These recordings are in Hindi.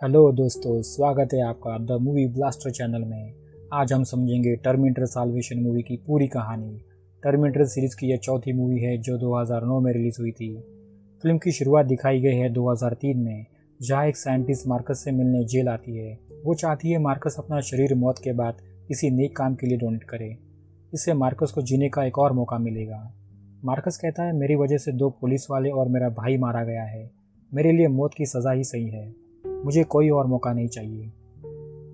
हेलो दोस्तों, स्वागत है आपका द मूवी ब्लास्टर चैनल में। आज हम समझेंगे टर्मिनेटर साल्वेशन मूवी की पूरी कहानी। टर्मिनेटर सीरीज की यह चौथी मूवी है जो 2009 में रिलीज़ हुई थी। फिल्म की शुरुआत दिखाई गई है 2003 में, जहां एक साइंटिस्ट मार्कस से मिलने जेल आती है। वो चाहती है मार्कस अपना शरीर मौत के बाद किसी नेक काम के लिए डोनेट करे। इससे मार्कस को जीने का एक और मौका मिलेगा। मार्कस कहता है, मेरी वजह से 2 पुलिस वाले और मेरा भाई मारा गया है। मेरे लिए मौत की सज़ा ही सही है। मुझे कोई और मौका नहीं चाहिए।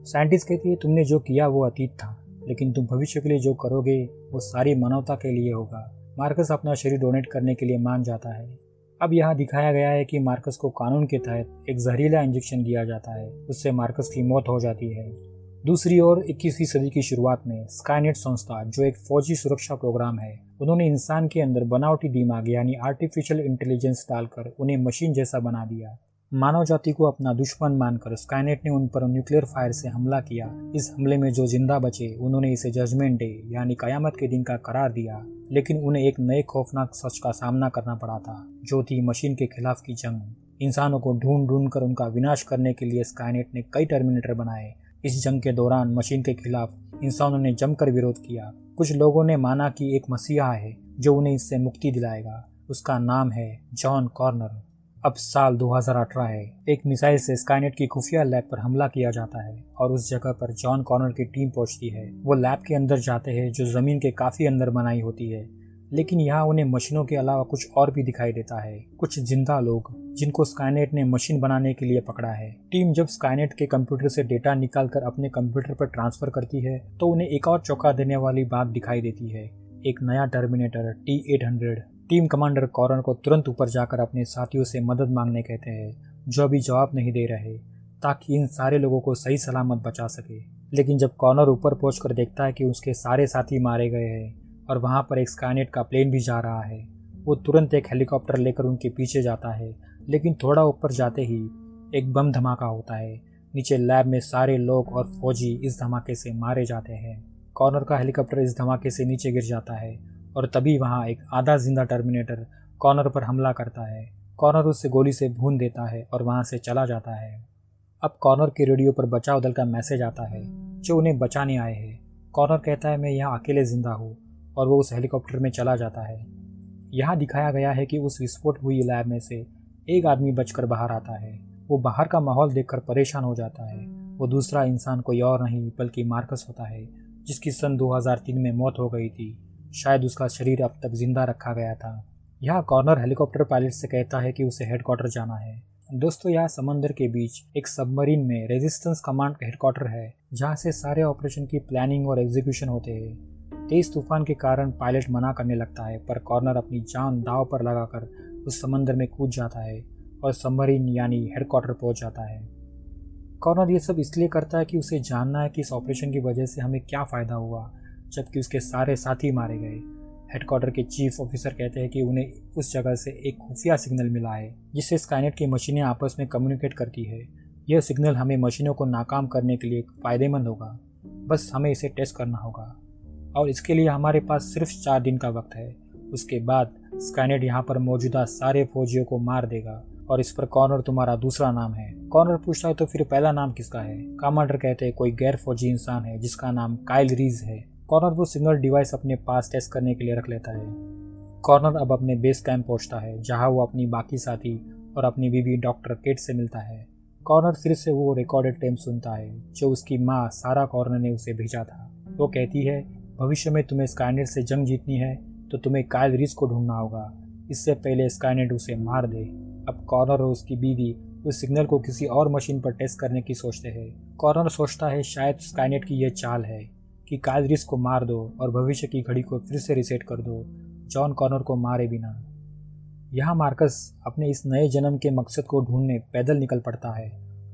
साइंटिस्ट कहती है, तुमने जो किया वो अतीत था, लेकिन तुम भविष्य के लिए जो करोगे वो सारी मानवता के लिए होगा। मार्कस अपना शरीर डोनेट करने के लिए मान जाता है। अब यहाँ दिखाया गया है कि मार्कस को कानून के तहत एक जहरीला इंजेक्शन दिया जाता है। उससे मार्कस की मौत हो जाती है। दूसरी ओर 21वीं सदी की शुरुआत में स्काईनेट संस्था, जो एक फौजी सुरक्षा प्रोग्राम है, उन्होंने इंसान के अंदर बनावटी दिमाग यानी आर्टिफिशियल इंटेलिजेंस डालकर उन्हें मशीन जैसा बना दिया। मानव जाति को अपना दुश्मन मानकर स्काईनेट ने उन पर न्यूक्लियर फायर से हमला किया। इस हमले में जो जिंदा बचे उन्होंने इसे जजमेंट डे यानी कयामत के दिन का करार दिया, लेकिन उन्हें एक नए खौफनाक सच का सामना करना पड़ा था, जो थी मशीन के खिलाफ की जंग। इंसानों को ढूंढ ढूंढ कर उनका विनाश करने के लिए स्काईनेट ने कई टर्मिनेटर बनाए। इस जंग के दौरान मशीन के खिलाफ इंसानों ने जमकर विरोध किया। कुछ लोगों ने माना कि एक मसीहा है जो उन्हें इससे मुक्ति दिलाएगा। उसका नाम है जॉन कॉर्नर। अब साल 2018 है। एक मिसाइल से स्काईनेट की खुफिया लैब पर हमला किया जाता है और उस जगह पर जॉन कॉर्नर की टीम पहुंचती है। वो लैब के अंदर जाते हैं जो जमीन के काफी अंदर बनाई होती है, लेकिन यहाँ उन्हें मशीनों के अलावा कुछ और भी दिखाई देता है। कुछ जिंदा लोग जिनको स्काईनेट ने मशीन बनाने के लिए पकड़ा है। टीम जब स्काईनेट के कंप्यूटर से डेटा निकालकर अपने कंप्यूटर पर ट्रांसफर करती है तो उन्हें एक और चौंका देने वाली बात दिखाई देती है। एक नया terminator T-800। Team commander corner को तुरंत ऊपर जाकर अपने साथियों से मदद मांगने कहते हैं, जो अभी जवाब नहीं दे रहे, ताकि इन सारे लोगों को सही सलामत बचा सके। लेकिन जब कॉर्नर ऊपर पहुंचकर देखता है कि उसके सारे साथी मारे गए हैं और वहां पर एक स्काईनेट का प्लेन भी जा रहा है, वो तुरंत एक हेलीकॉप्टर लेकर उनके पीछे जाता है। लेकिन थोड़ा ऊपर जाते ही एक बम धमाका होता है। नीचे लैब में सारे लोग और फौजी इस धमाके से मारे जाते हैं। कॉर्नर का हेलीकॉप्टर इस धमाके से नीचे गिर जाता है और तभी वहां एक आधा जिंदा टर्मिनेटर कॉर्नर पर हमला करता है। कॉर्नर उससे गोली से भून देता है और वहां से चला जाता है। अब कॉर्नर के रेडियो पर बचाव दल का मैसेज आता है जो उन्हें बचाने आए हैं। कॉर्नर कहता है, मैं यहाँ अकेले जिंदा हूँ, और वो उस हेलीकॉप्टर में चला जाता है। यहाँ दिखाया गया है कि उस विस्फोट हुई लैब में से एक आदमी बचकर बाहर आता है। वो बाहर का माहौल देखकर परेशान हो जाता है। वो दूसरा इंसान कोई और नहीं बल्कि मार्कस होता है, जिसकी सन 2003 में मौत हो गई थी। शायद उसका शरीर अब तक जिंदा रखा गया था। यहाँ कॉर्नर हेलीकॉप्टर पायलट से कहता है कि उसे हेडक्वार्टर जाना है। दोस्तों, यहाँ समंदर के बीच एक सबमरीन में रेजिस्टेंस कमांड हेडक्वार्टर है, जहाँ से सारे ऑपरेशन की प्लानिंग और एग्जीक्यूशन होते हैं। तेज तूफान के कारण पायलट मना करने लगता है, पर कॉर्नर अपनी जान दांव पर लगाकर उस समंदर में कूद जाता है और सबमरीन यानी हेडक्वार्टर पहुंच जाता है। कॉर्नर ये सब इसलिए करता है कि उसे जानना है कि इस ऑपरेशन की वजह से हमें क्या फ़ायदा हुआ, जबकि उसके सारे साथी मारे गए। हेडक्वार्टर के चीफ ऑफिसर कहते हैं कि उन्हें उस जगह से एक खुफिया सिग्नल मिला है, जिससे स्काईनेट की मशीनें आपस में कम्युनिकेट करती है। यह सिग्नल हमें मशीनों को नाकाम करने के लिए फ़ायदेमंद होगा। बस हमें इसे टेस्ट करना होगा, और इसके लिए हमारे पास सिर्फ 4 दिन का वक्त है। उसके बाद स्काईनेट यहाँ पर मौजूदा सारे फौजियों को मार देगा, और इस पर कॉर्नर तुम्हारा दूसरा नाम है। कॉर्नर पूछता है, तो फिर पहला नाम किसका है? कमांडर कहते हैं, कोई गैर फौजी इंसान है जिसका नाम काइल रीज है। कॉर्नर वो सिग्नल डिवाइस अपने पास टेस्ट करने के लिए रख लेता है। कॉर्नर अब अपने बेस कैंप पहुंचता है, जहां वो अपनी बाकी साथी और अपनी बीवी डॉक्टर केट से मिलता है। कॉर्नर फिर से वो रिकॉर्डेड टेप सुनता है जो उसकी माँ सारा कॉर्नर ने उसे भेजा था। वो कहती है, भविष्य में तुम्हें स्काईनेट से जंग जीतनी है तो तुम्हें काइल रीज को ढूंढना होगा, इससे पहले स्काईनेट उसे मार दे। अब कॉर्नर और उसकी बीवी उस सिग्नल को किसी और मशीन पर टेस्ट करने की सोचते हैं। कॉर्नर सोचता है शायद स्काईनेट की यह चाल है कि काइल रीज को मार दो और भविष्य की घड़ी को फिर से रिसेट कर दो, जॉन कॉर्नर को मारे बिना। यहाँ मार्कस अपने इस नए जन्म के मकसद को ढूंढने पैदल निकल पड़ता है।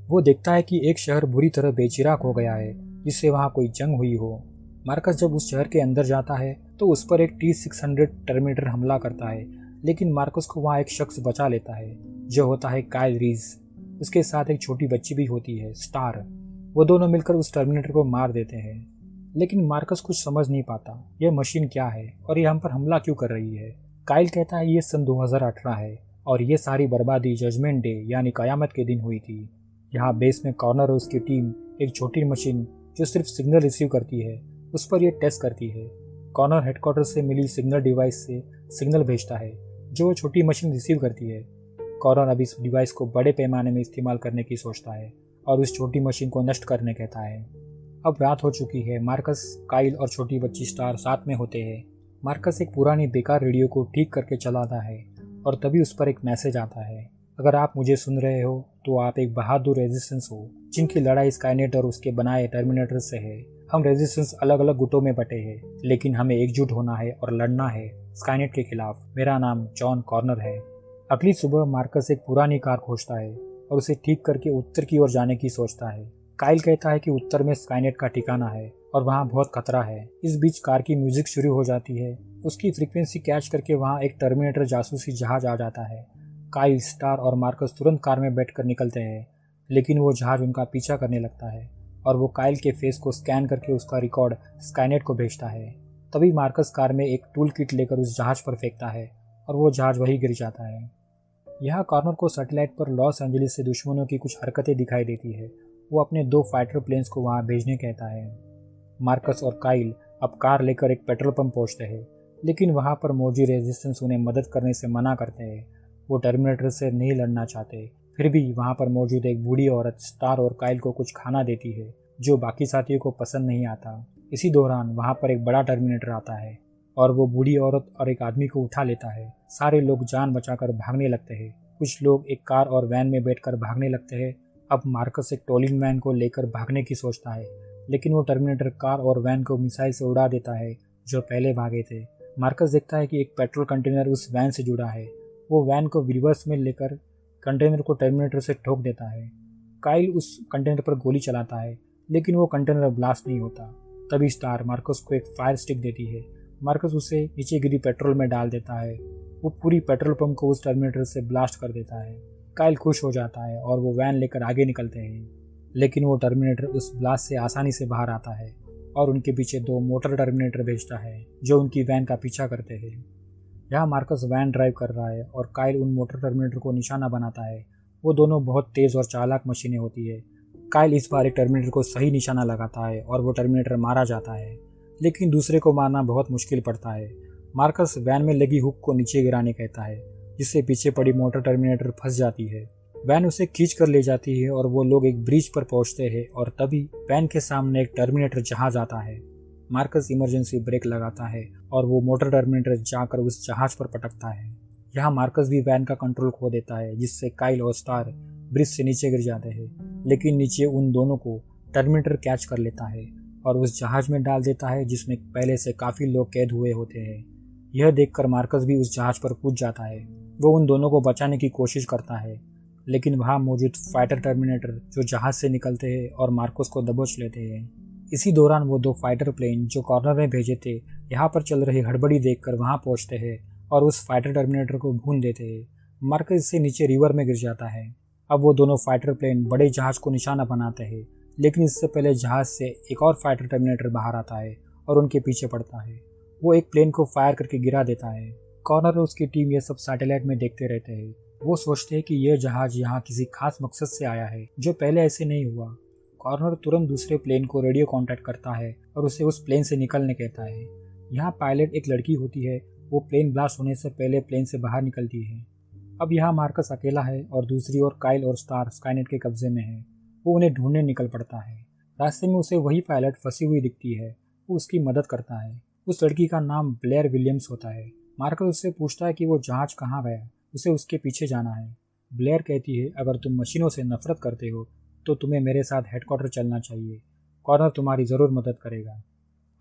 वो देखता है कि एक शहर बुरी तरह बेचिराग हो गया है, जिससे वहाँ कोई जंग हुई हो। मार्कस जब उस शहर के अंदर जाता है तो उस पर एक T-600 टर्मिनेटर हमला करता है, लेकिन मार्कस को वहाँ एक शख्स बचा लेता है, जो होता है काइल रीज। उसके साथ एक छोटी बच्ची भी होती है, स्टार। वो दोनों मिलकर उस टर्मिनेटर को मार देते हैं, लेकिन मार्कस कुछ समझ नहीं पाता यह मशीन क्या है और ये हम पर हमला क्यों कर रही है। काइल कहता है, ये सन 2018 है और ये सारी बर्बादी जजमेंट डे यानी कयामत के दिन हुई थी। यहाँ बेस में कॉर्नर और उसकी टीम एक छोटी मशीन जो सिर्फ सिग्नल रिसीव करती है उस पर यह टेस्ट करती है। कॉर्नर हेडक्वार्टर से मिली सिग्नल डिवाइस से सिग्नल भेजता है जो वो छोटी मशीन रिसीव करती है। कॉर्नर अब इस डिवाइस को बड़े पैमाने में इस्तेमाल करने की सोचता है और उस छोटी मशीन को नष्ट करने कहता है। अब रात हो चुकी है। मार्कस, काइल और छोटी बच्ची स्टार साथ में होते हैं। मार्कस एक पुरानी बेकार रेडियो को ठीक करके चलाता है और तभी उस पर एक मैसेज आता है, अगर आप मुझे सुन रहे हो तो आप एक बहादुर रेजिस्टेंस हो जिनकी लड़ाई स्काईनेट और उसके बनाए टर्मिनेटर से है। हम रेजिस्टेंस अलग अलग गुटों में बटे हैं लेकिन हमें एकजुट होना है और लड़ना है स्काईनेट के खिलाफ। मेरा नाम जॉन कॉर्नर है। अगली सुबह मार्कस एक पुरानी कार खोजता है और उसे ठीक करके उत्तर की ओर जाने की सोचता है। काइल कहता है कि उत्तर में स्काईनेट का ठिकाना है और वहाँ बहुत खतरा है। इस बीच कार की म्यूजिक शुरू हो जाती है। उसकी फ्रीक्वेंसी कैच करके वहाँ एक टर्मिनेटर जासूसी जहाज आ जाता है। काइल, स्टार और मार्कस तुरंत कार में बैठकर निकलते हैं लेकिन वो जहाज उनका पीछा करने लगता है और वो काइल के फेस को स्कैन करके उसका रिकॉर्ड स्काईनेट को भेजता है। तभी मार्कस कार में एक टूल किट लेकर उस जहाज पर फेंकता है और वो जहाज वहीं गिर जाता है। यहाँ कॉर्नर को सैटेलाइट पर लॉस एंजलिस से दुश्मनों की कुछ हरकतें दिखाई देती है। वो अपने 2 फाइटर प्लेन्स को वहाँ भेजने कहता है। मार्कस और काइल अब कार लेकर एक पेट्रोल पंप पहुँचते हैं लेकिन वहाँ पर मौजूद रेजिस्टेंस उन्हें मदद करने से मना करते हैं। वो टर्मिनेटर से नहीं लड़ना चाहते। फिर भी वहाँ पर मौजूद एक बूढ़ी औरत स्टार और काइल को कुछ खाना देती है जो बाकी साथियों को पसंद नहीं आता। इसी दौरान वहाँ पर एक बड़ा टर्मिनेटर आता है और वो बूढ़ी औरत और एक आदमी को उठा लेता है। सारे लोग जान बचाकर भागने लगते हैं। कुछ लोग एक कार और वैन में बैठकर भागने लगते हैं। अब मार्कस एक टोलिंग वैन को लेकर भागने की सोचता है लेकिन वो टर्मिनेटर कार और वैन को मिसाइल से उड़ा देता है जो पहले भागे थे। मार्कस देखता है कि एक पेट्रोल कंटेनर उस वैन से जुड़ा है। वो वैन को रिवर्स में लेकर कंटेनर को टर्मिनेटर से ठोक देता है। काइल उस कंटेनर पर गोली चलाता है लेकिन वो कंटेनर ब्लास्ट नहीं होता। तभी स्टार मार्कस को एक फायर स्टिक देती है। मार्कस उसे नीचे गिरी पेट्रोल में डाल देता है। वो पूरी पेट्रोल पंप को उस टर्मिनेटर से ब्लास्ट कर देता है। काइल खुश हो जाता है और वो वैन लेकर आगे निकलते हैं लेकिन वो टर्मिनेटर उस ब्लास्ट से आसानी से बाहर आता है और उनके पीछे 2 मोटर टर्मिनेटर भेजता है जो उनकी वैन का पीछा करते हैं। यहाँ मार्कस वैन ड्राइव कर रहा है और काइल उन मोटर टर्मिनेटर को निशाना बनाता है। वो दोनों बहुत तेज़ और चालाक मशीनें होती है। काइल इस बार एक टर्मिनेटर को सही निशाना लगाता है और वो टर्मिनेटर मारा जाता है लेकिन दूसरे को मारना बहुत मुश्किल पड़ता है। मार्कस वैन में लगी हुक को नीचे गिराने कहता है जिससे पीछे पड़ी मोटर टर्मिनेटर फंस जाती है। वैन उसे खींच कर ले जाती है और वो लोग एक ब्रिज पर पहुंचते हैं और तभी वैन के सामने एक टर्मिनेटर जहाज आता है। मार्कस इमरजेंसी ब्रेक लगाता है और वो मोटर टर्मिनेटर जाकर उस जहाज पर पटकता है। यहाँ मार्कस भी वैन का कंट्रोल खो देता है जिससे काइल और स्टार ब्रिज से नीचे गिर जाते हैं लेकिन नीचे उन दोनों को टर्मिनेटर कैच कर लेता है और उस जहाज में डाल देता है जिसमें पहले से काफ़ी लोग कैद हुए होते हैं। यह देखकर मार्कस भी उस जहाज पर कूद जाता है। वो उन दोनों को बचाने की कोशिश करता है लेकिन वहाँ मौजूद फाइटर टर्मिनेटर जो जहाज से निकलते हैं और मार्कस को दबोच लेते हैं। इसी दौरान वो 2 फाइटर प्लेन जो कॉर्नर में भेजे थे यहाँ पर चल रही हड़बड़ी देखकर वहाँ पहुँचते हैं और उस फाइटर टर्मिनेटर को भून देते हैं। मार्कस इससे नीचे रिवर में गिर जाता है। अब वो दोनों फाइटर प्लेन बड़े जहाज को निशाना बनाते हैं लेकिन इससे पहले जहाज से एक और फाइटर टर्मिनेटर बाहर आता है और उनके पीछे पड़ता है। वो एक प्लेन को फायर करके गिरा देता है। कॉर्नर और उसकी टीम यह सब सैटेलाइट में देखते रहते हैं। वो सोचते हैं कि यह जहाज यहाँ किसी खास मकसद से आया है जो पहले ऐसे नहीं हुआ। कॉर्नर तुरंत दूसरे प्लेन को रेडियो कांटेक्ट करता है और उसे उस प्लेन से निकलने कहता है। यहाँ पायलट एक लड़की होती है। वो प्लेन ब्लास्ट होने से पहले प्लेन से बाहर निकलती है। अब यहाँ मार्कस अकेला है और दूसरी ओर काइल और स्टार स्काईनेट के कब्जे में है। वो उन्हें ढूंढने निकल पड़ता है। रास्ते में उसे वही पायलट फंसी हुई दिखती है। वो उसकी मदद करता है। उस लड़की का नाम ब्लेयर विलियम्स होता है। मार्कस उससे पूछता है कि वो जहाज कहाँ गया, उसे उसके पीछे जाना है। ब्लेयर कहती है अगर तुम मशीनों से नफरत करते हो तो तुम्हें मेरे साथ हेडक्वार्टर चलना चाहिए। कॉर्नर तुम्हारी ज़रूर मदद करेगा।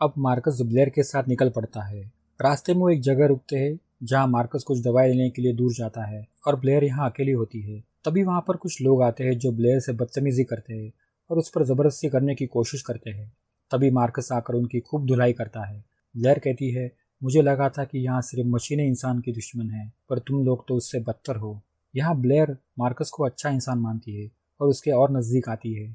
अब मार्कस ब्लेयर के साथ निकल पड़ता है। रास्ते में वो एक जगह रुकते हैं जहाँ मार्कस कुछ दवाई लेने के लिए दूर जाता है और ब्लेयर यहाँ अकेली होती है। तभी वहाँ पर कुछ लोग आते हैं जो ब्लेयर से बदतमीजी करते हैं और उस पर ज़बरदस्ती करने की कोशिश करते हैं। तभी मार्कस आकर उनकी खूब धुलाई करता है। ब्लेयर कहती है मुझे लगा था कि यहाँ सिर्फ मशीनें इंसान की दुश्मन हैं पर तुम लोग तो उससे बदतर हो। यहाँ ब्लेयर मार्कस को अच्छा इंसान मानती है और उसके और नज़दीक आती है।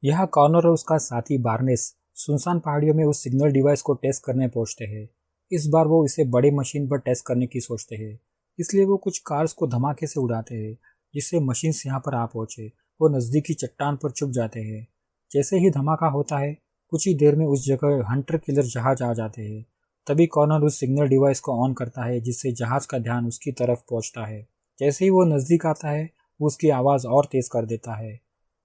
यहाँ कॉर्नर और उसका साथी बार्नेस सुनसान पहाड़ियों में उस सिग्नल डिवाइस को टेस्ट करने पहुँचते हैं। इस बार वो इसे बड़े मशीन पर टेस्ट करने की सोचते हैं, इसलिए वो कुछ कार्स को धमाके से उड़ाते हैं जिससे मशीन्स यहाँ पर आ पहुँचे। वो नज़दीकी चट्टान पर छुप जाते हैं। जैसे ही धमाका होता है, कुछ ही देर में उस जगह हंटर किलर जहाज आ जाते हैं। तभी कॉर्नर उस सिग्नल डिवाइस को ऑन करता है, जिससे जहाज का ध्यान उसकी तरफ पहुंचता है। जैसे ही वो नज़दीक आता है, वो उसकी आवाज़ और तेज़ कर देता है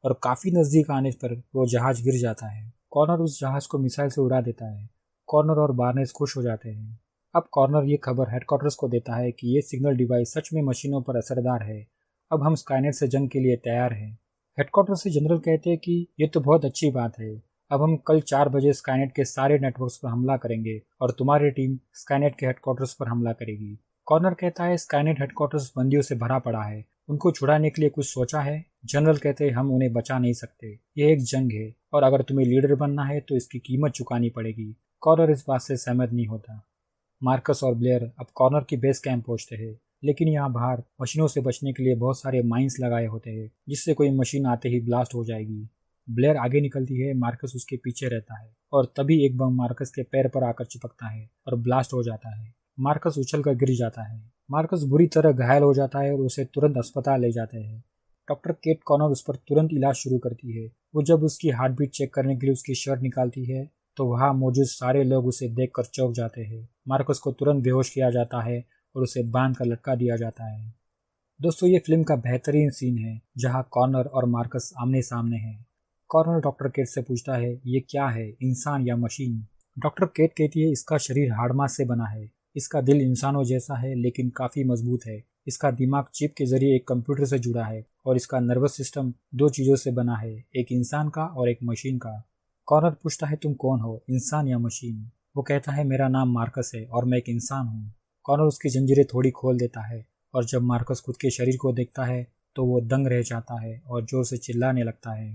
और काफ़ी नज़दीक आने पर वो जहाज गिर जाता है। कॉर्नर उस जहाज को मिसाइल से उड़ा देता है। कॉर्नर और बार्नेस खुश हो जाते हैं। अब कॉर्नर ये खबर हेडक्वार्टर्स को देता है कि ये सिग्नल डिवाइस सच में मशीनों पर असरदार है। अब हम स्काईनेट से जंग के लिए तैयार हैं। हेडक्वार्टर से जनरल कहते हैं कि ये तो बहुत अच्छी बात है। अब हम कल 4 बजे स्काईनेट के सारे नेटवर्क्स पर हमला करेंगे और तुम्हारी टीम स्काईनेट के हेडक्वार्टर्स पर हमला करेगी। कॉर्नर कहता है स्काईनेट हेडक्वार्टर्स बंदियों से भरा पड़ा है, उनको छुड़ाने के लिए कुछ सोचा है। जनरल कहते हैं हम उन्हें बचा नहीं सकते, ये एक जंग है और अगर तुम्हें लीडर बनना है तो इसकी कीमत चुकानी पड़ेगी। कॉर्नर इस बात से सहमत नहीं होता। मार्कस और ब्लेयर अब कॉर्नर की बेस कैंप पहुंचते हैं, लेकिन यहाँ बाहर मशीनों से बचने के लिए बहुत सारे माइंस लगाए होते हैं, जिससे कोई मशीन आते ही ब्लास्ट हो जाएगी। ब्लेयर आगे निकलती है, मार्कस उसके पीछे रहता है और तभी एक बम मार्कस के पैर पर आकर चिपकता है और ब्लास्ट हो जाता है। मार्कस उछलकर गिर जाता है। मार्कस बुरी तरह घायल हो जाता है और उसे तुरंत अस्पताल ले जाते हैं। डॉक्टर केट कॉर्नर उस पर तुरंत इलाज शुरू करती है। वो जब उसकी हार्ट बीट चेक करने के लिए उसकी शर्ट निकालती है तो वहाँ मौजूद सारे लोग उसे देखकर चौंक जाते हैं। मार्कस को तुरंत बेहोश किया जाता है और उसे बांध कर लटका दिया जाता है। दोस्तों, ये फिल्म का बेहतरीन सीन है जहाँ कॉर्नर और मार्कस आमने सामने हैं। कॉर्नर डॉक्टर केट से पूछता है ये क्या है, इंसान या मशीन? डॉक्टर केट कहती है इसका शरीर हाड़ मांस से बना है, इसका दिल इंसानों जैसा है लेकिन काफ़ी मजबूत है, इसका दिमाग चिप के जरिए एक कंप्यूटर से जुड़ा है और इसका नर्वस सिस्टम 2 चीज़ों से बना है, एक इंसान का और एक मशीन का। कॉर्नर पूछता है तुम कौन हो, इंसान या मशीन? वो कहता है मेरा नाम मार्कस है और मैं एक इंसान हूँ। कॉर्नर उसकी जंजीरें थोड़ी खोल देता है और जब मार्कस खुद के शरीर को देखता है तो वो दंग रह जाता है और जोर से चिल्लाने लगता है।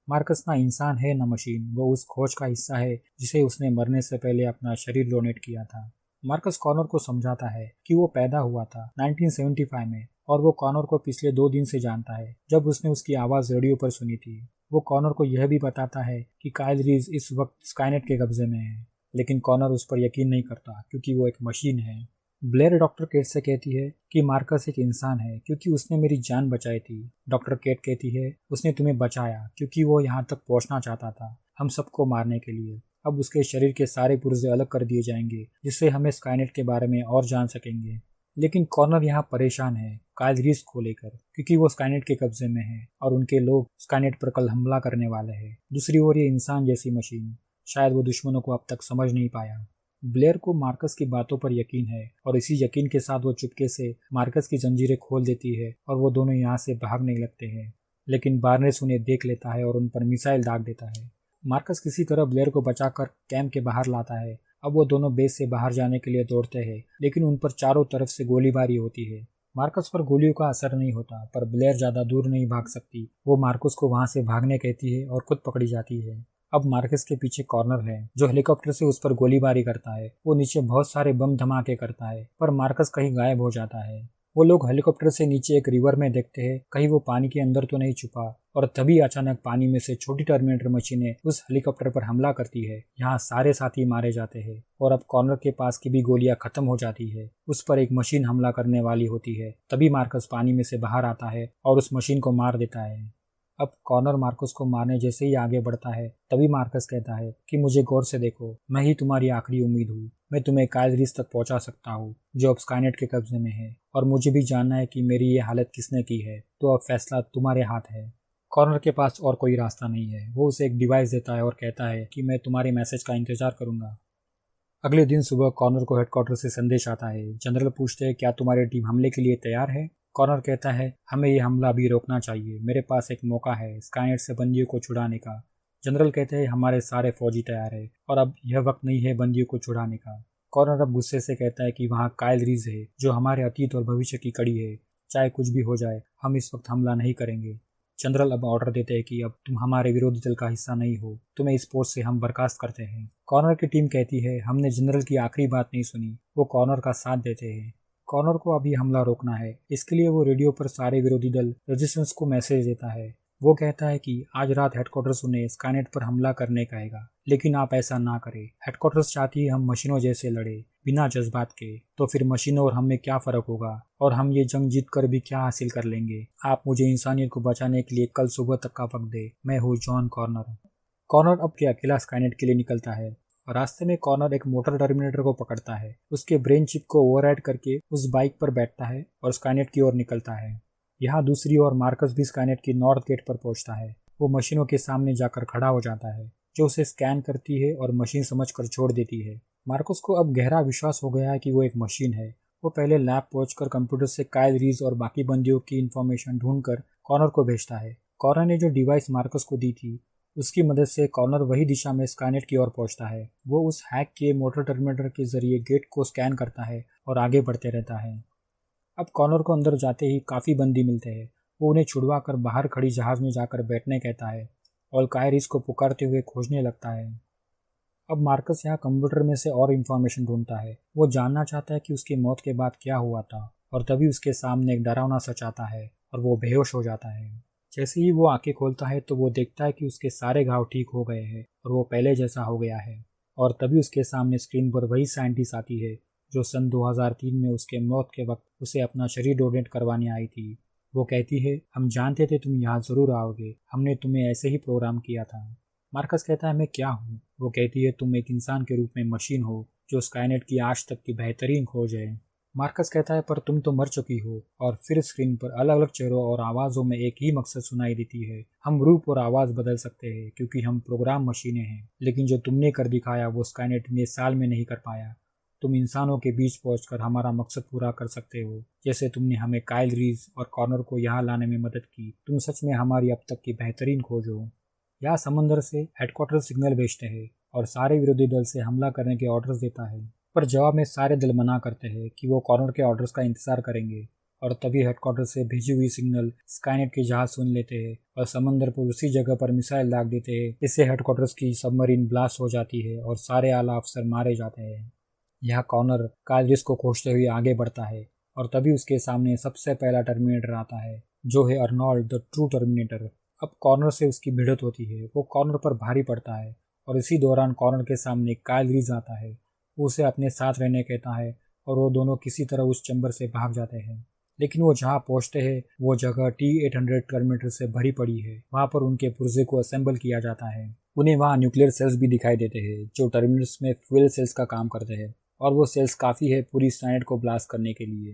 मार्कस ना इंसान है ना मशीन, वो उस खोज का हिस्सा है जिसे उसने मरने से पहले अपना शरीर डोनेट किया था। मार्कस कॉर्नर को समझाता है कि वो पैदा हुआ था 1975 में और वो कॉर्नर को पिछले 2 दिन से जानता है, जब उसने उसकी आवाज़ रेडियो पर सुनी थी। वो कॉर्नर को यह भी बताता है कि काइल रीज इस वक्त स्काईनेट के कब्जे में है, लेकिन कॉर्नर उस पर यकीन नहीं करता क्योंकि वो एक मशीन है। ब्लेयर डॉक्टर केट से कहती है कि मार्कस एक इंसान है क्योंकि उसने मेरी जान बचाई थी। डॉक्टर केट कहती है उसने तुम्हें बचाया क्योंकि वो यहाँ तक पहुँचना चाहता था, हम सबको मारने के लिए। अब उसके शरीर के सारे पुर्जे अलग कर दिए जाएंगे जिससे हमें स्काईनेट के बारे में और जान सकेंगे। लेकिन कॉर्नर यहाँ परेशान है काइल रीज को लेकर, क्योंकि वो स्काईनेट के कब्जे में है और उनके लोग स्काईनेट पर कल हमला करने वाले हैं। दूसरी ओर ये इंसान जैसी मशीन, शायद वो दुश्मनों को अब तक समझ नहीं पाया। ब्लेयर को मार्कस की बातों पर यकीन है और इसी यकीन के साथ वो चुपके से मार्कस की जंजीरें खोल देती है और वो दोनों यहाँ से भागने लगते हैं। लेकिन बार्नेस उन्हें देख लेता है और उन पर मिसाइल दाग देता है। मार्कस किसी तरह ब्लेयर को बचाकर कैंप के बाहर लाता है। अब वो दोनों बेस से बाहर जाने के लिए दौड़ते हैं, लेकिन उन पर चारों तरफ से गोलीबारी होती है। मार्कस पर गोलियों का असर नहीं होता, पर ब्लेयर ज़्यादा दूर नहीं भाग सकती। वो मार्कस को वहाँ से भागने कहती है और खुद पकड़ी जाती है। अब मार्कस के पीछे कॉर्नर है जो हेलीकॉप्टर से उस पर गोलीबारी करता है। वो नीचे बहुत सारे बम धमाके करता है, पर मार्कस कहीं गायब हो जाता है। वो लोग हेलीकॉप्टर से नीचे एक रिवर में देखते हैं कहीं वो पानी के अंदर तो नहीं छुपा, और तभी अचानक पानी में से छोटी टर्मिनेटर मशीनें उस हेलीकॉप्टर पर हमला करती है। यहाँ सारे साथी मारे जाते हैं और अब कॉर्नर के पास की भी गोलियां खत्म हो जाती है। उस पर एक मशीन हमला करने वाली होती है। तभी मार्कस पानी में से बाहर आता है और उस मशीन को मार देता है। अब कॉर्नर मार्कस को मारने जैसे ही आगे बढ़ता है, तभी मार्कस कहता है कि मुझे गौर से देखो, मैं ही तुम्हारी आखिरी उम्मीद हूँ। मैं तुम्हें काइल रीज तक पहुंचा सकता हूँ जो अब स्काईनेट के कब्जे में है, और मुझे भी जानना है कि मेरी ये हालत किसने की है, तो अब फैसला तुम्हारे हाथ है। कॉर्नर के पास और कोई रास्ता नहीं है। वो उसे एक डिवाइस देता है और कहता है कि मैं तुम्हारे मैसेज का इंतजार करूंगा। अगले दिन सुबह कॉर्नर को हेडक्वार्टर से संदेश आता है। जनरल पूछते हैं क्या तुम्हारी टीम हमले के लिए तैयार है? कॉर्नर कहता है हमें ये हमला अभी रोकना चाहिए, मेरे पास एक मौका है स्काईनेट से बंदियों को छुड़ाने का। जनरल कहते हैं हमारे सारे फौजी तैयार है और अब यह वक्त नहीं है बंदियों को छुड़ाने का। कॉर्नर अब गुस्से से कहता है कि वहाँ काइल रीज है जो हमारे अतीत और भविष्य की कड़ी है। चाहे कुछ भी हो जाए, हम इस वक्त हमला नहीं करेंगे। जनरल अब ऑर्डर देते हैं कि अब तुम हमारे विरोधी दल का हिस्सा नहीं हो, तुम्हें इस पोस्ट से हम बर्खास्त करते हैं। कॉर्नर की टीम कहती है हमने जनरल की आखिरी बात नहीं सुनी। वो कॉर्नर का साथ देते हैं। कॉर्नर को अभी हमला रोकना है, इसके लिए वो रेडियो पर सारे विरोधी दल रेजिस्टेंस को मैसेज देता है। वो कहता है कि आज रात हेडक्वार्टर्स उन्हें स्काईनेट पर हमला करने कहेगा, लेकिन आप ऐसा ना करें। हेडक्वार्टर्स चाहती है हम मशीनों जैसे लड़े, बिना जज्बात के, तो फिर मशीनों और हम में क्या फ़र्क होगा और हम ये जंग जीत कर भी क्या हासिल कर लेंगे। आप मुझे इंसानियत को बचाने के लिए कल सुबह तक का वक्त दे। मैं हूँ जॉन कॉर्नर। कॉर्नर अब के अकेला स्काईनेट के लिए निकलता है और रास्ते में कॉर्नर एक मोटर टर्मिनेटर को पकड़ता है। उसके ब्रेन चिप को ओवरराइड करके उस बाइक पर बैठता है और स्काईनेट की ओर निकलता है। यहाँ दूसरी ओर मार्कस भी स्काईनेट की नॉर्थ गेट पर पहुंचता है। वो मशीनों के सामने जाकर खड़ा हो जाता है, जो उसे स्कैन करती है और मशीन समझकर छोड़ देती है। मार्कस को अब गहरा विश्वास हो गया है कि वो एक मशीन है। वो पहले लैब पहुंचकर कंप्यूटर से काइल रीज और बाकी बंदियों की इन्फॉर्मेशन ढूंढकर कॉर्नर को भेजता है। कॉर्नर ने जो डिवाइस मार्कस को दी थी उसकी मदद से कॉर्नर वही दिशा में स्काईनेट की ओर पहुंचता है। वो उस हैक किए मोटर टर्मिनेटर के जरिए गेट को स्कैन करता है और आगे बढ़ते रहता है। अब कॉर्नर को अंदर जाते ही काफ़ी बंदी मिलते हैं। वो उन्हें छुड़वा कर बाहर खड़ी जहाज में जाकर बैठने कहता है और कायरिस को पुकारते हुए खोजने लगता है। अब मार्कस यहाँ कंप्यूटर में से और इन्फॉर्मेशन ढूंढता है। वो जानना चाहता है कि उसकी मौत के बाद क्या हुआ था और तभी उसके सामने एक डरावना सच आता है और वो बेहोश हो जाता है। जैसे ही वो आंखें खोलता है तो वो देखता है कि उसके सारे घाव ठीक हो गए हैं और वो पहले जैसा हो गया है। और तभी उसके सामने स्क्रीन पर वही साइंटिस्ट आती है जो सन 2003 में उसके मौत के वक्त उसे अपना शरीर डोनेट करवाने आई थी। वो कहती है, हम जानते थे तुम यहाँ ज़रूर आओगे, हमने तुम्हें ऐसे ही प्रोग्राम किया था। मार्कस कहता है, मैं क्या हूँ? वो कहती है, तुम एक इंसान के रूप में मशीन हो जो स्काईनेट की आज तक की बेहतरीन खोज है। मार्कस कहता है, पर तुम तो मर चुकी हो। और फिर स्क्रीन पर अलग अलग चेहरों और आवाज़ों में एक ही मकसद सुनाई देती है, हम रूप और आवाज़ बदल सकते हैं क्योंकि हम प्रोग्राम मशीनें हैं, लेकिन जो तुमने कर दिखाया वो स्काईनेट ने साल में नहीं कर पाया। तुम इंसानों के बीच पहुंचकर हमारा मकसद पूरा कर सकते हो, जैसे तुमने हमें काइल रीज और कॉर्नर को यहाँ लाने में मदद की। तुम सच में हमारी अब तक की बेहतरीन खोज हो। यहाँ समंदर से हेडक्वार्टर सिग्नल भेजते हैं और सारे विरोधी दल से हमला करने के ऑर्डर्स देता है, पर जवाब में सारे दल मना करते हैं कि वो कॉर्नर के ऑर्डर्स का इंतजार करेंगे। और तभी हेडक्वार्टर से भेजी हुई सिग्नल स्काईनेट के जहाज सुन लेते हैं और समंदर पर उसी जगह पर मिसाइल दाग देते हैं। इससे हेडक्वार्टर्स की सबमरीन ब्लास्ट हो जाती है और सारे आला अफसर मारे जाते हैं। यह कॉर्नर काइल को खोजते हुए आगे बढ़ता है और तभी उसके सामने सबसे पहला टर्मिनेटर आता है, जो है अर्नोल्ड द ट्रू टर्मिनेटर। अब कॉर्नर से उसकी भिड़ंत होती है। वो कॉर्नर पर भारी पड़ता है और इसी दौरान कॉर्नर के सामने काइल रीज आता है। वो उसे अपने साथ रहने कहता है और वो दोनों किसी तरह उस चैम्बर से भाग जाते हैं। लेकिन वो जहाँ पहुँचते हैं वो जगह T-800 टर्मिनेटर से भरी पड़ी है। वहाँ पर उनके पुर्जे को असेंबल किया जाता है। उन्हें वहाँ न्यूक्लियर सेल्स भी दिखाई देते हैं जो टर्मिनल्स में फ्यूल सेल्स का काम करते हैं, और वो सेल्स काफ़ी है पूरी स्काईनेट को ब्लास्ट करने के लिए।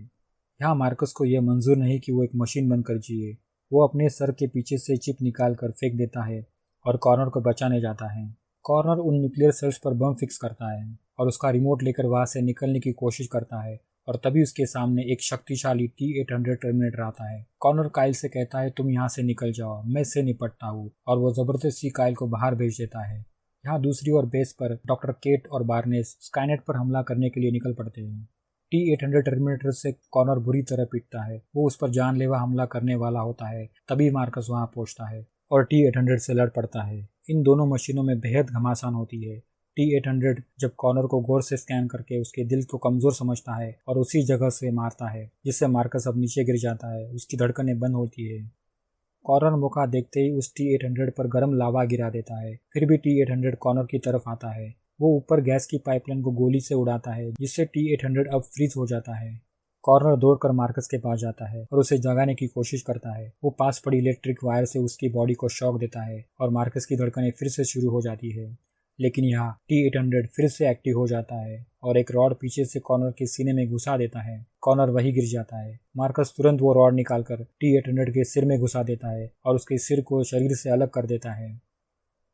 यहाँ मार्कस को यह मंजूर नहीं कि वो एक मशीन बनकर जिए। वो अपने सर के पीछे से चिप निकाल कर फेंक देता है और कॉर्नर को बचाने जाता है। कॉर्नर उन न्यूक्लियर सेल्स पर बम फिक्स करता है और उसका रिमोट लेकर वहाँ से निकलने की कोशिश करता है, और तभी उसके सामने एक शक्तिशाली T-800 टर्मिनेटर आता है। कॉर्नर काइल से कहता है, तुम यहाँ से निकल जाओ, मैं इससे निपटता हूँ, और वो जबरदस्ती काइल को बाहर भेज देता है। यहाँ दूसरी ओर बेस पर डॉक्टर केट और बार्नेस स्काईनेट पर हमला करने के लिए निकल पड़ते हैं। T-800 टर्मिनेटर से कॉर्नर बुरी तरह पिटता है। वो उस पर जानलेवा हमला करने वाला होता है। तभी मार्कस वहाँ पहुँचता है और T-800 से लड़ पड़ता है। इन दोनों मशीनों में बेहद घमासान होती है। T-800 जब कॉर्नर को गौर से स्कैन करके उसके दिल को कमज़ोर समझता है और उसी जगह से मारता है, जिससे मार्कस अब नीचे गिर जाता है। उसकी धड़कनें बंद होती है। कॉर्नर मौका देखते ही उस T-800 पर गर्म लावा गिरा देता है। फिर भी T-800 कॉर्नर की तरफ आता है। वो ऊपर गैस की पाइपलाइन को गोली से उड़ाता है, जिससे T-800 अब फ्रीज हो जाता है। कॉर्नर दौड़कर मार्कस के पास जाता है और उसे जगाने की कोशिश करता है। वो पास पड़ी इलेक्ट्रिक वायर से उसकी बॉडी को शॉक देता है और मार्कस की धड़कनें फिर से शुरू हो जाती है। लेकिन यहाँ T-800 फिर से एक्टिव हो जाता है और एक रॉड पीछे से कॉर्नर के सीने में घुसा देता है। कॉर्नर वही गिर जाता है। मार्कस तुरंत वो रॉड निकालकर T-800 के सिर में घुसा देता है और उसके सिर को शरीर से अलग कर देता है।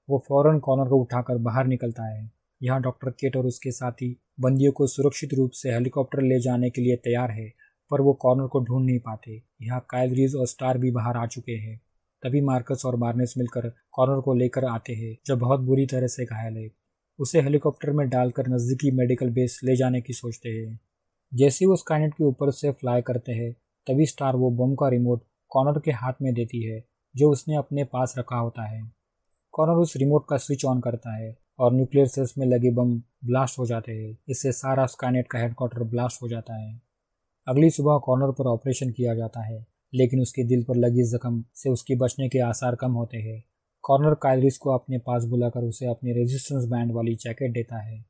वो फौरन कॉर्नर को उठाकर बाहर निकलता है। यहाँ डॉक्टर केट और उसके साथी बंदियों को सुरक्षित रूप से हेलीकॉप्टर ले जाने के लिए तैयार है, पर वो कॉर्नर को ढूंढ नहीं पाते। यहाँ काइल रीज और स्टार भी बाहर आ चुके हैं। तभी मार्कस और बार्नेस मिलकर कॉर्नर को लेकर आते हैं, जो बहुत बुरी तरह से घायल है। उसे हेलीकॉप्टर में डालकर नज़दीकी मेडिकल बेस ले जाने की सोचते हैं। जैसे ही वो स्काईनेट के ऊपर से फ्लाई करते हैं, तभी स्टार वो बम का रिमोट कॉर्नर के हाथ में देती है, जो उसने अपने पास रखा होता है। कॉर्नर उस रिमोट का स्विच ऑन करता है और न्यूक्लियर सेल्स में लगे बम ब्लास्ट हो जाते हैं। इससे सारा स्काईनेट का हेडक्वार्टर ब्लास्ट हो जाता है। अगली सुबह कॉर्नर पर ऑपरेशन किया जाता है, लेकिन उसके दिल पर लगी जख्म से उसके बचने के आसार कम होते हैं। कॉर्नर काइल रीज को अपने पास बुलाकर उसे अपनी रेजिस्टेंस बैंड वाली जैकेट देता है।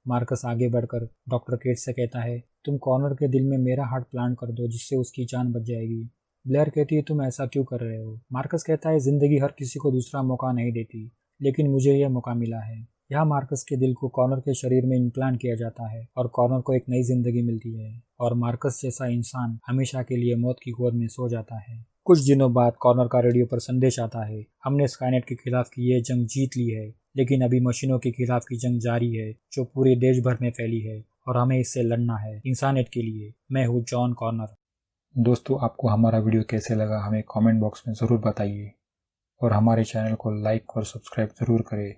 मार्कस आगे बढ़कर डॉक्टर केट से कहता है, तुम कॉर्नर के दिल में मेरा हार्ट प्लांट कर दो जिससे उसकी जान बच जाएगी। ब्लेयर कहती है, तुम ऐसा क्यों कर रहे हो? मार्कस कहता है, जिंदगी हर किसी को दूसरा मौका नहीं देती, लेकिन मुझे यह मौका मिला है। यहाँ मार्कस के दिल को कॉर्नर के शरीर में इम्प्लांट किया जाता है और कॉर्नर को एक नई जिंदगी मिलती है और मार्कस जैसा इंसान हमेशा के लिए मौत की गोद में सो जाता है। कुछ दिनों बाद कॉर्नर का रेडियो पर संदेश आता है, हमने स्काईनेट के खिलाफ की यह जंग जीत ली है, लेकिन अभी मशीनों के खिलाफ की जंग जारी है जो पूरे देश भर में फैली है और हमें इससे लड़ना है इंसानियत के लिए। मैं हूँ जॉन कॉर्नर। दोस्तों, आपको हमारा वीडियो कैसे लगा हमें कमेंट बॉक्स में ज़रूर बताइए और हमारे चैनल को लाइक और सब्सक्राइब ज़रूर करें।